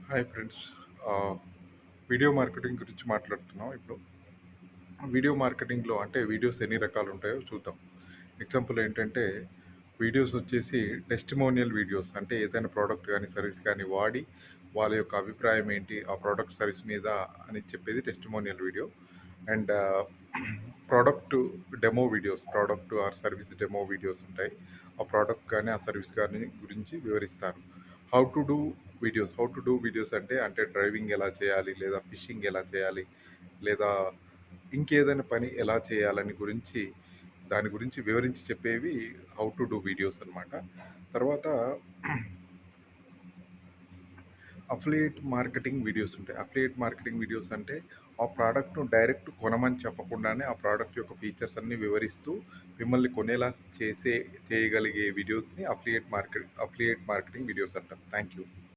Hi friends. ఆహ్, video marketing గురించి మాట్లాడుతున్నాం ఇప్పుడు. వీడియో మార్కెటింగ్‌లో అంటే వీడియోస్ ఎన్ని రకాలుంటాయో చూద్దాం. ఎగ్జాంపుల్ ఏంటంటే, వీడియోస్ వచ్చేసి టెస్టిమోనియల్ వీడియోస్. అంటే ఏదైనా ప్రోడక్ట్ గానీ, సర్వీస్ గానీ వాడి, వాళ్ళ యొక్క అభిప్రాయం ఏంటి, ఆ ప్రోడక్ట్, సర్వీస్ మీద అని చెప్పేది testimonial video. And product demo videos, product or service demo videos ఉంటాయి. ఆ ప్రోడక్ట్ కానీ, ఆ సర్వీస్ కానీ గురించి వివరిస్తారు. హౌ టు డూ వీడియోస్ అంటే డ్రైవింగ్ ఎలా చేయాలి, లేదా ఫిషింగ్ ఎలా చేయాలి, లేదా ఇంకేదైనా పని ఎలా చేయాలని గురించి దాని గురించి వివరించి చెప్పేవి హౌ టు డూ వీడియోస్ అన్నమాట. తర్వాత అఫిలియేట్ మార్కెటింగ్ వీడియోస్ ఉంటాయి. అఫిలియేట్ మార్కెటింగ్ వీడియోస్ అంటే ఆ ప్రోడక్ట్‌ను డైరెక్ట్ కొనమని చెప్పకుండానే ఆ ప్రోడక్ట్ యొక్క ఫీచర్స్ అన్నీ వివరిస్తూ మిమ్మల్ని కొనేలా చేయగలిగే వీడియోస్‌ని అఫిలియేట్ మార్కెటింగ్ వీడియోస్ అంటారు. Thank you.